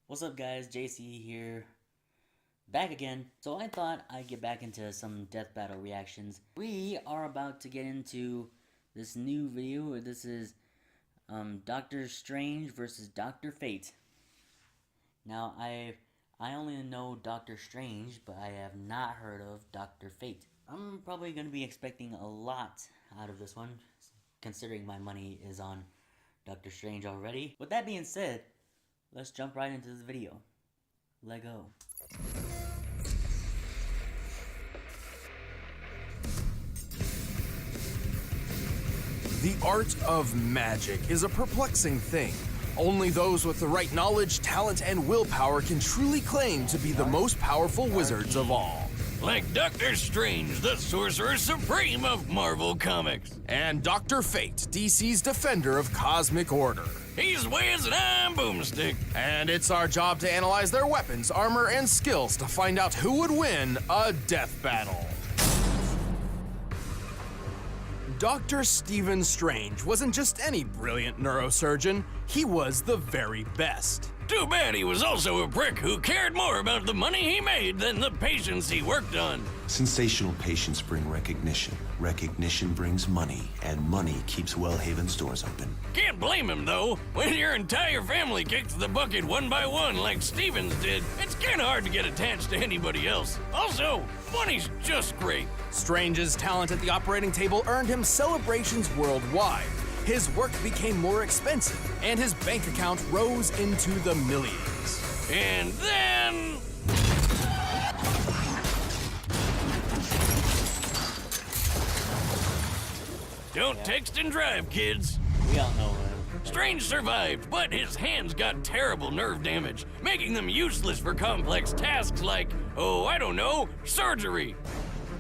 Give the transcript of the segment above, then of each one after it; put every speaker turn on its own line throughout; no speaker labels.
What's up guys, JC here, back again. So I thought I'd get back into some death battle reactions. We are about to get into this new video. This is Doctor Strange versus Dr. Fate. Now I only know Doctor Strange, but I have not heard of Dr. Fate. I'm probably going to be expecting a lot out of this one, considering my money is on Doctor Strange already. With that being said, let's jump right into this video. Let go.
The art of magic is a perplexing thing. Only those with the right knowledge, talent, and willpower can truly claim to be the most powerful wizards of all.
Like Doctor Strange, the Sorcerer Supreme of Marvel Comics.
And Dr. Fate, DC's defender of cosmic order.
He's Wiz and I'm Boomstick.
And it's our job to analyze their weapons, armor, and skills to find out who would win a death battle. Dr. Stephen Strange wasn't just any brilliant neurosurgeon, he was the very best.
Too bad he was also a prick who cared more about the money he made than the patients he worked on.
Sensational patients bring recognition. Recognition brings money, and money keeps Wellhaven stores open.
Can't blame him though. When your entire family kicks the bucket one by one like Stevens did, it's kinda hard to get attached to anybody else. Also, money's just great.
Strange's talent at the operating table earned him celebrations worldwide. His work became more expensive, and his bank account rose into the millions.
And then... Don't text and drive, kids.
We all know
Strange survived, but his hands got terrible nerve damage, making them useless for complex tasks like, oh, I don't know, surgery.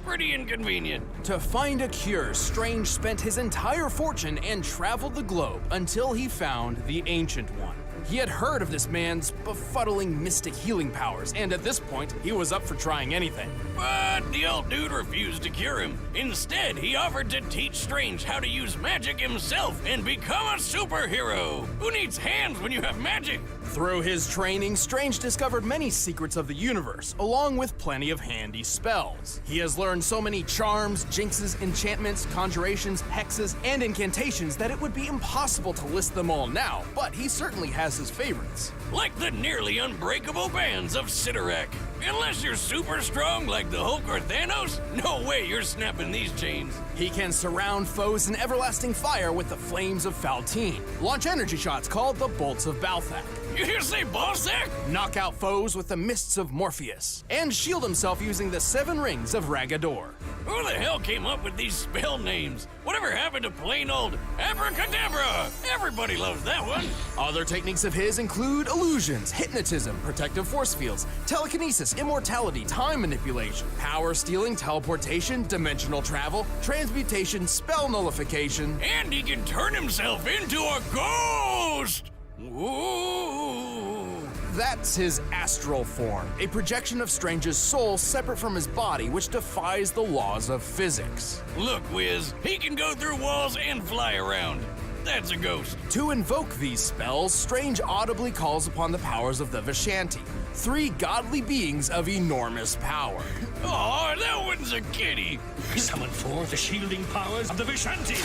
Pretty inconvenient.
To find a cure, Strange spent his entire fortune and traveled the globe until he found the Ancient One. He had heard of this man's befuddling mystic healing powers, and at this point, he was up for trying anything.
But the old dude refused to cure him. Instead, he offered to teach Strange how to use magic himself and become a superhero. Who needs hands when you have magic?
Through his training, Strange discovered many secrets of the universe, along with plenty of handy spells. He has learned so many charms, jinxes, enchantments, conjurations, hexes, and incantations that it would be impossible to list them all now, but he certainly has his favorites.
Like the nearly unbreakable bands of Cyttorak. Unless you're super strong like the Hulk or Thanos, no way you're snapping these chains.
He can surround foes in everlasting fire with the flames of Faltine, launch energy shots called the bolts of Balthak,
You hear say Ballsack?
knock out foes with the mists of Morpheus, and shield himself using the 7 rings of Ragador.
Who the hell came up with these spell names? Whatever happened to plain old Abracadabra? Everybody loves that one.
Other techniques of his include illusions, hypnotism, protective force fields, telekinesis, immortality, time manipulation, power stealing, teleportation, dimensional travel, transmutation, spell nullification.
And he can turn himself into a ghost! Ooh.
That's his astral form, a projection of Strange's soul separate from his body, which defies the laws of physics.
Look, Wiz, he can go through walls and fly around. That's a ghost.
To invoke these spells, Strange audibly calls upon the powers of the Vishanti, 3 godly beings of enormous power.
Aw, that one's a kitty.
Summon forth the shielding powers of the Vishanti.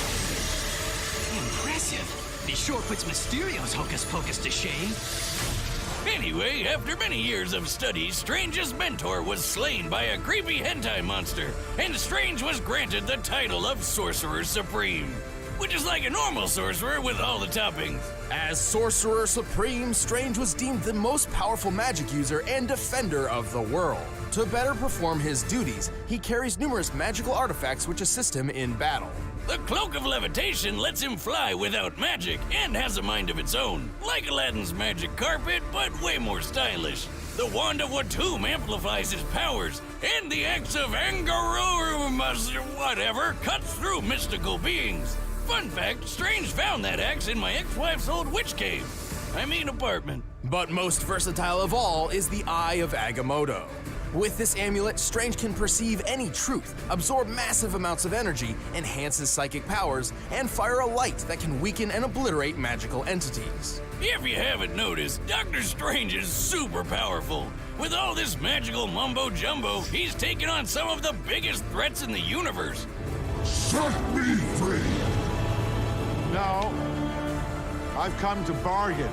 Impressive. He sure puts Mysterio's hocus pocus to shame.
Anyway, after many years of study, Strange's mentor was slain by a creepy hentai monster, and Strange was granted the title of Sorcerer Supreme, which is like a normal sorcerer with all the toppings.
As Sorcerer Supreme, Strange was deemed the most powerful magic user and defender of the world. To better perform his duties, he carries numerous magical artifacts which assist him in battle.
The Cloak of Levitation lets him fly without magic and has a mind of its own, like Aladdin's magic carpet, but way more stylish. The Wand of Watum amplifies his powers, and the Axe of Angarorumas, whatever, cuts through mystical beings. Fun fact, Strange found that axe in my ex-wife's old witch cave. I mean apartment.
But most versatile of all is the Eye of Agamotto. With this amulet, Strange can perceive any truth, absorb massive amounts of energy, enhance his psychic powers, and fire a light that can weaken and obliterate magical entities.
If you haven't noticed, Doctor Strange is super powerful. With all this magical mumbo-jumbo, he's taken on some of the biggest threats in the universe.
Set me free! No. I've come to bargain.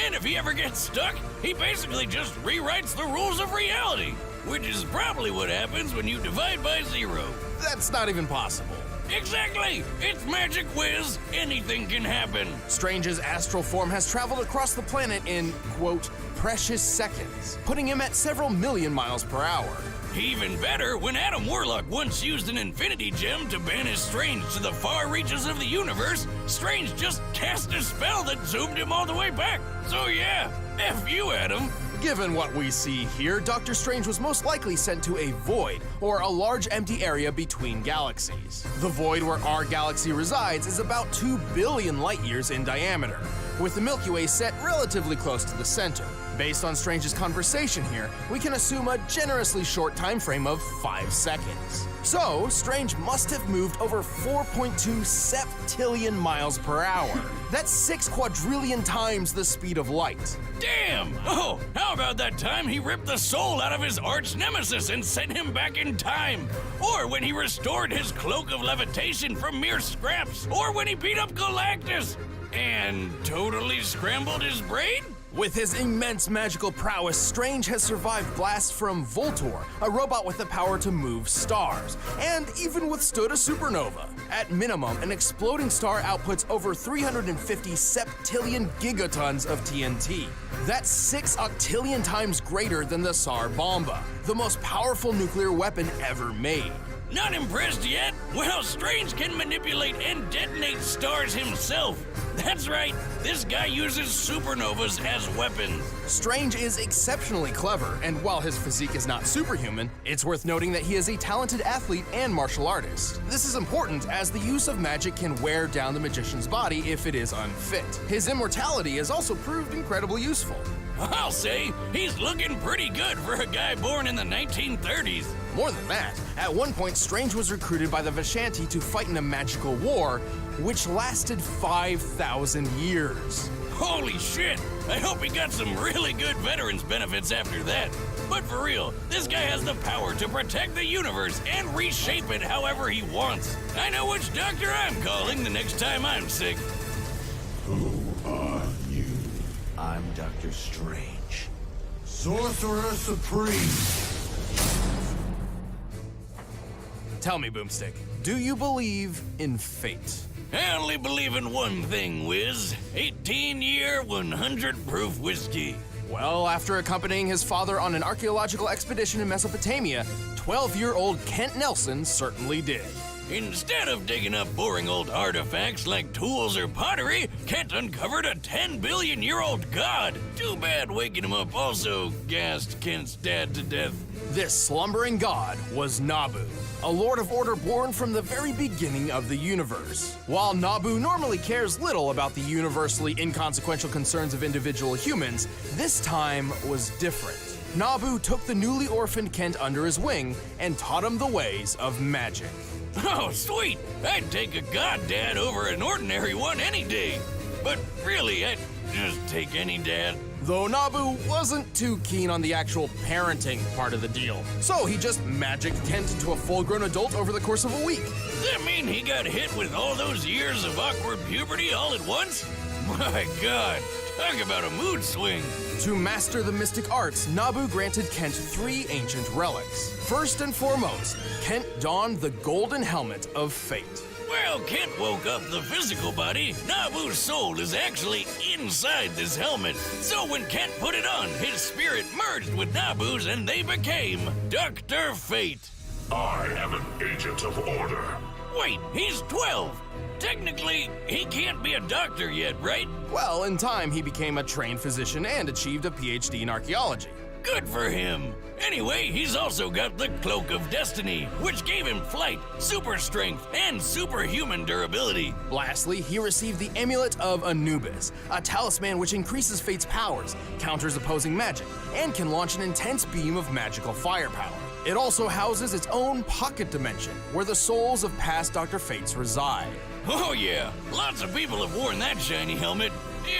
And if he ever gets stuck, he basically just rewrites the rules of reality, which is probably what happens when you divide by 0.
That's not even possible.
Exactly! It's Magic Whiz. Anything can happen.
Strange's astral form has traveled across the planet in, quote, precious seconds, putting him at several million miles per hour.
Even better, when Adam Warlock once used an Infinity Gem to banish Strange to the far reaches of the universe, Strange just cast a spell that zoomed him all the way back. So yeah, F you, Adam.
Given what we see here, Doctor Strange was most likely sent to a void, or a large empty area between galaxies. The void where our galaxy resides is about 2 billion light years in diameter, with the Milky Way set relatively close to the center. Based on Strange's conversation here, we can assume a generously short time frame of 5 seconds. So, Strange must have moved over 4.2 septillion miles per hour. That's 6 quadrillion times the speed of light.
Damn! Oh, how about that time he ripped the soul out of his arch nemesis and sent him back in time? Or when he restored his cloak of levitation from mere scraps? Or when he beat up Galactus and totally scrambled his brain?
With his immense magical prowess, Strange has survived blasts from Voltor, a robot with the power to move stars, and even withstood a supernova. At minimum, an exploding star outputs over 350 septillion gigatons of TNT. That's 6 octillion times greater than the Tsar Bomba, the most powerful nuclear weapon ever made.
Not impressed yet? Well, Strange can manipulate and detonate stars himself. That's right, this guy uses supernovas as weapons.
Strange is exceptionally clever, and while his physique is not superhuman, it's worth noting that he is a talented athlete and martial artist. This is important as the use of magic can wear down the magician's body if it is unfit. His immortality has also proved incredibly useful.
I'll say, he's looking pretty good for a guy born in the 1930s.
More than that, at one point Strange was recruited by the Vishanti to fight in a magical war, which lasted 5,000 years.
Holy shit! I hope he got some really good veterans benefits after that. But for real, this guy has the power to protect the universe and reshape it however he wants. I know which doctor I'm calling the next time I'm sick.
Who are you?
I'm Doctor Strange.
Sorcerer Supreme.
Tell me, Boomstick, do you believe in fate?
I only believe in one thing, Wiz. 18-year, 100-proof whiskey.
Well, after accompanying his father on an archaeological expedition in Mesopotamia, 12-year-old Kent Nelson certainly did.
Instead of digging up boring old artifacts like tools or pottery, Kent uncovered a 10-billion-year-old god. Too bad waking him up also gassed Kent's dad to death.
This slumbering god was Nabu, a Lord of Order born from the very beginning of the universe. While Nabu normally cares little about the universally inconsequential concerns of individual humans, this time was different. Nabu took the newly orphaned Kent under his wing and taught him the ways of magic.
Oh, sweet! I'd take a god dad over an ordinary one any day. But really, I'd just take any dad.
Though Nabu wasn't too keen on the actual parenting part of the deal, so he just magicked Kent into a full-grown adult over the course of a week.
Does that mean he got hit with all those years of awkward puberty all at once? My god, talk about a mood swing.
To master the mystic arts, Nabu granted Kent 3 ancient relics. First and foremost, Kent donned the golden helmet of fate.
Well, Kent woke up the physical body. Nabu's soul is actually inside this helmet. So when Kent put it on, his spirit merged with Nabu's and they became Dr. Fate.
I am an agent of order.
Wait, he's 12. Technically, he can't be a doctor yet, right?
Well, in time, he became a trained physician and achieved a PhD in archaeology.
Good for him. Anyway, he's also got the Cloak of Destiny, which gave him flight, super strength, and superhuman durability.
Lastly, he received the Amulet of Anubis, a talisman which increases Fate's powers, counters opposing magic, and can launch an intense beam of magical firepower. It also houses its own pocket dimension, where the souls of past Dr. Fates reside.
Oh yeah, lots of people have worn that shiny helmet,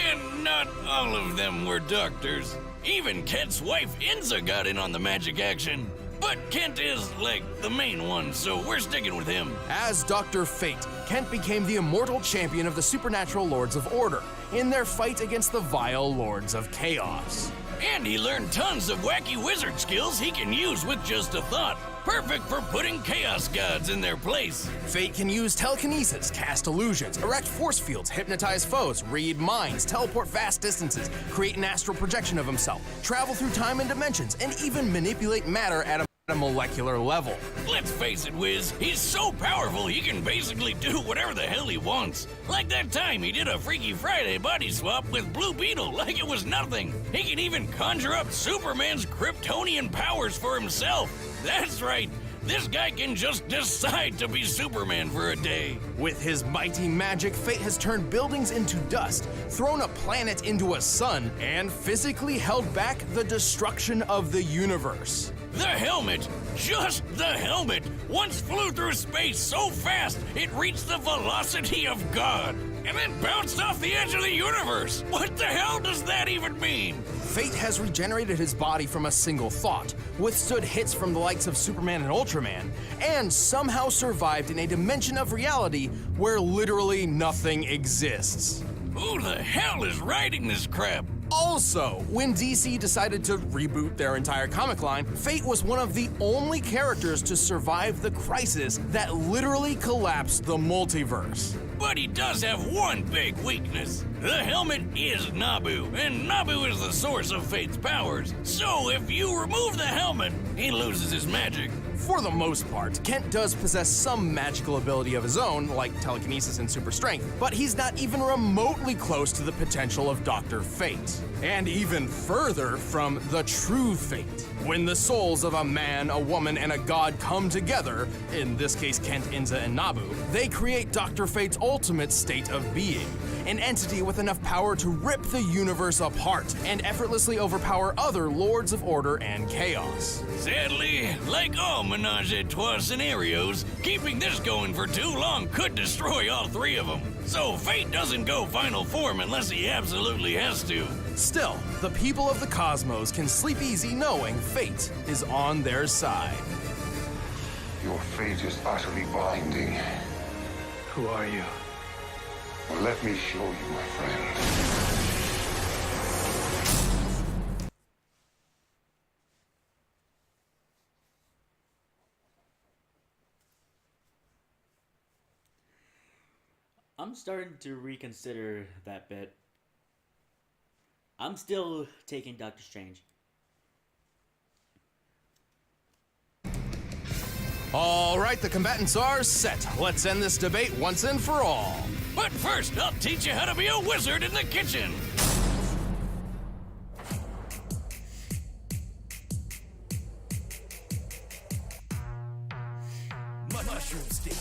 and not all of them were doctors. Even Kent's wife Inza got in on the magic action. But Kent is, like, the main one, so we're sticking with him.
As Dr. Fate, Kent became the immortal champion of the supernatural Lords of Order in their fight against the vile Lords of Chaos.
And he learned tons of wacky wizard skills he can use with just a thought. Perfect for putting chaos gods in their place.
Fate can use telekinesis, cast illusions, erect force fields, hypnotize foes, read minds, teleport vast distances, create an astral projection of himself, travel through time and dimensions, and even manipulate matter at a molecular level.
Let's face it, Wiz, he's so powerful he can basically do whatever the hell he wants. Like that time he did a Freaky Friday body swap with Blue Beetle like it was nothing. He can even conjure up Superman's Kryptonian powers for himself. That's right, this guy can just decide to be Superman for a day.
With his mighty magic, Fate has turned buildings into dust, thrown a planet into a sun, and physically held back the destruction of the universe.
The helmet, just the helmet, once flew through space so fast it reached the velocity of God, and then bounced off the edge of the universe. What the hell does that even mean?
Fate has regenerated his body from a single thought, withstood hits from the likes of Superman and Ultraman, and somehow survived in a dimension of reality where literally nothing exists.
Who the hell is writing this crap?
Also, when DC decided to reboot their entire comic line, Fate was one of the only characters to survive the crisis that literally collapsed the multiverse.
But he does have one big weakness. The helmet is Nabu, and Nabu is the source of Fate's powers. So if you remove the helmet, he loses his magic.
For the most part, Kent does possess some magical ability of his own, like telekinesis and super strength, but he's not even remotely close to the potential of Dr. Fate. And even further from the true Fate. When the souls of a man, a woman, and a god come together, in this case Kent, Inza, and Nabu, they create Dr. Fate's ultimate state of being. An entity with enough power to rip the universe apart and effortlessly overpower other Lords of Order and Chaos.
Sadly, like all Menage a Trois scenarios, keeping this going for too long could destroy all three of them. So Fate doesn't go final form unless he absolutely has to.
Still, the people of the cosmos can sleep easy knowing Fate is on their side.
Your fate is utterly binding.
Who are you?
Well, let me show you, my friend.
I'm starting to reconsider that bit. I'm still taking Doctor Strange.
All right, the combatants are set. Let's end this debate once and for all.
But first, I'll teach you how to be a wizard in the kitchen.
Mushroom stick.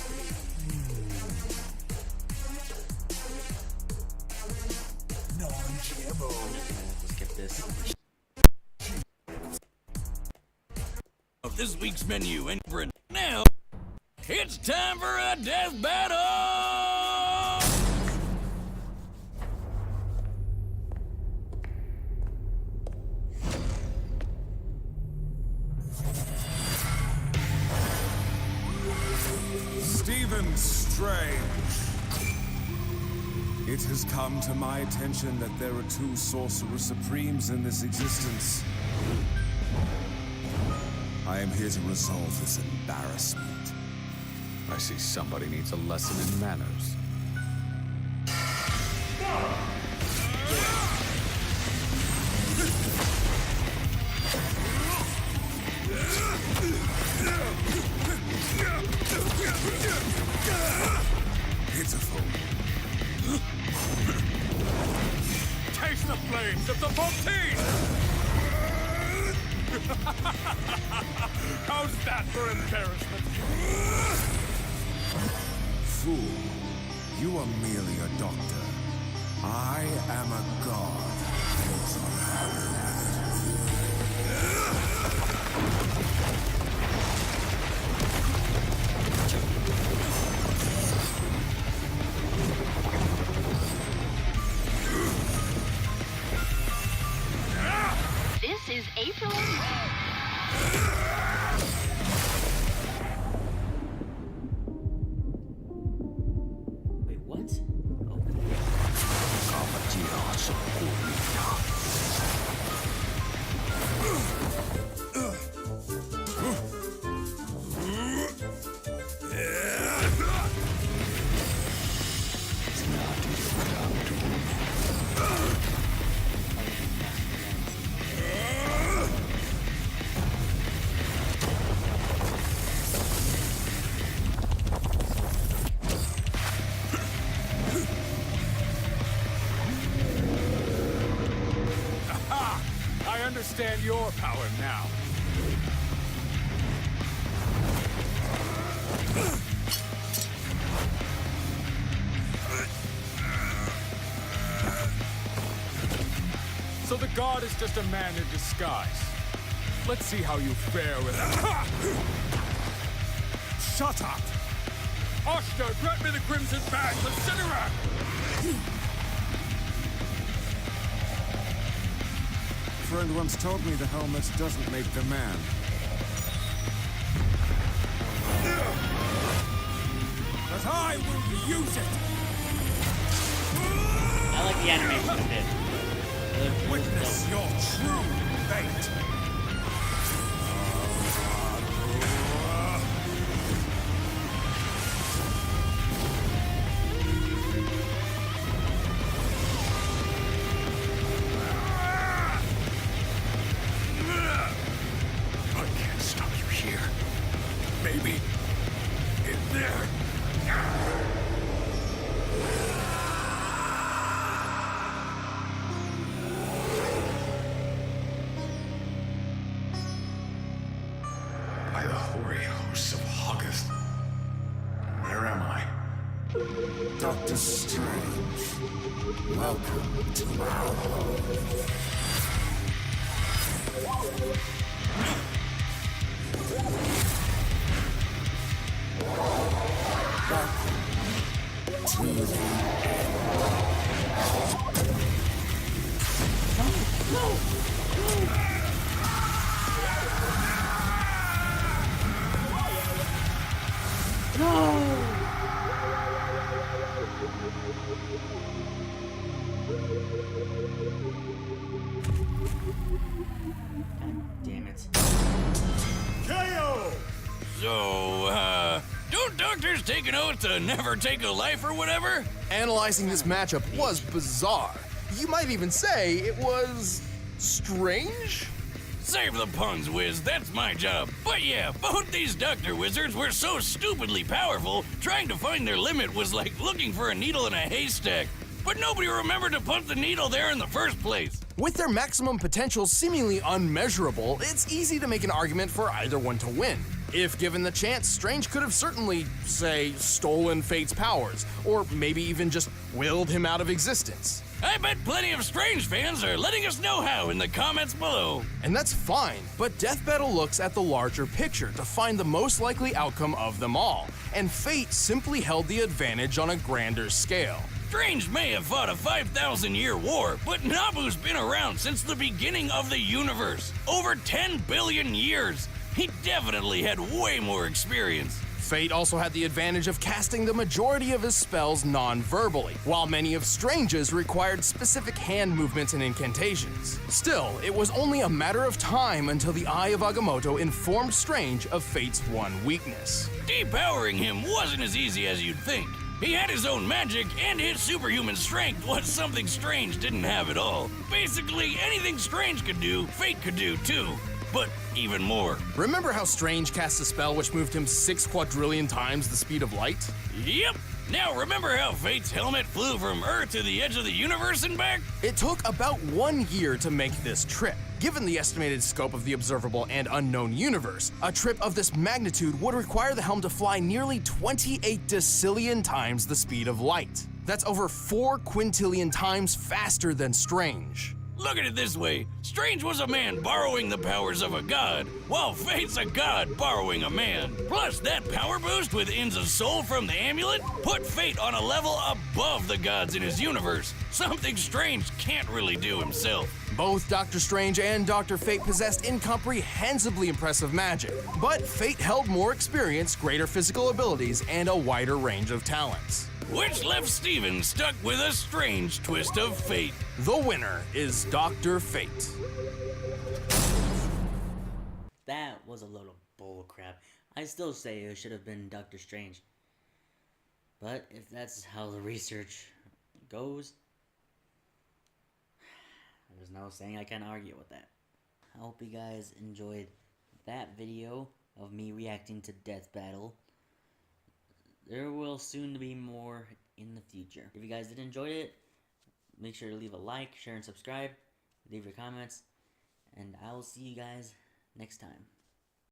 Non-GMO.
Let's get this.
Of this week's menu, and for now, it's time for a death battle!
Stephen Strange. It has come to my attention that there are two Sorcerer Supremes in this existence. I am here to resolve this embarrassment.
I see somebody needs a lesson in manners.
Pitiful.
Taste the flames of the Fontaine! How's that for embarrassment?
Fool, you are merely a doctor. I am a god.
This is April.
Wait, what?
I understand your power now. So the god is just a man in disguise. Let's see how you fare with that. Shut up! Oster, grant me the Crimson Bag, the Cinnerack!
A friend once told me the helmet doesn't make the man.
But I will use it!
I like the animation a bit.
Witness your true fate!
I can't stop you here. Maybe in there. By the hoary hosts of August. Where am I?
Doctor Strange, welcome to our home. Welcome to the
Damn it.
So, don't doctors take an oath to never take a life or whatever?
Analyzing this matchup was bizarre. You might even say it was strange?
Save the puns, Wiz, that's my job. But yeah, both these doctor wizards were so stupidly powerful, trying to find their limit was like looking for a needle in a haystack. But nobody remembered to put the needle there in the first place.
With their maximum potential seemingly unmeasurable, it's easy to make an argument for either one to win. If given the chance, Strange could have certainly, say, stolen Fate's powers, or maybe even just willed him out of existence.
I bet plenty of Strange fans are letting us know how in the comments below.
And that's fine, but Death Battle looks at the larger picture to find the most likely outcome of them all, and Fate simply held the advantage on a grander scale.
Strange may have fought a 5,000-year war, but Nabu's been around since the beginning of the universe. Over 10 billion years. He definitely had way more experience.
Fate also had the advantage of casting the majority of his spells non-verbally, while many of Strange's required specific hand movements and incantations. Still, it was only a matter of time until the Eye of Agamotto informed Strange of Fate's one weakness.
Depowering him wasn't as easy as you'd think. He had his own magic, and his superhuman strength was something Strange didn't have at all. Basically, anything Strange could do, Fate could do too. But even more.
Remember how Strange cast a spell which moved him 6 quadrillion times the speed of light?
Yep. Now remember how Fate's helmet flew from Earth to the edge of the universe and back?
It took about 1 year to make this trip. Given the estimated scope of the observable and unknown universe, a trip of this magnitude would require the helm to fly nearly 28 decillion times the speed of light. That's over 4 quintillion times faster than Strange.
Look at it this way. Strange was a man borrowing the powers of a god, while Fate's a god borrowing a man. Plus, that power boost with Inza's soul from the amulet put Fate on a level above the gods in his universe, something Strange can't really do himself.
Both Doctor Strange and Dr. Fate possessed incomprehensibly impressive magic, but Fate held more experience, greater physical abilities, and a wider range of talents.
Which left Steven stuck with a strange twist of fate.
The winner is Dr. Fate.
That was a load of bull crap. I still say it should have been Doctor Strange. But if that's how the research goes, there's no saying I can't argue with that. I hope you guys enjoyed that video of me reacting to Death Battle. There will soon be more in the future. If you guys did enjoy it, make sure to leave a like, share, and subscribe. Leave your comments. And I will see you guys next time.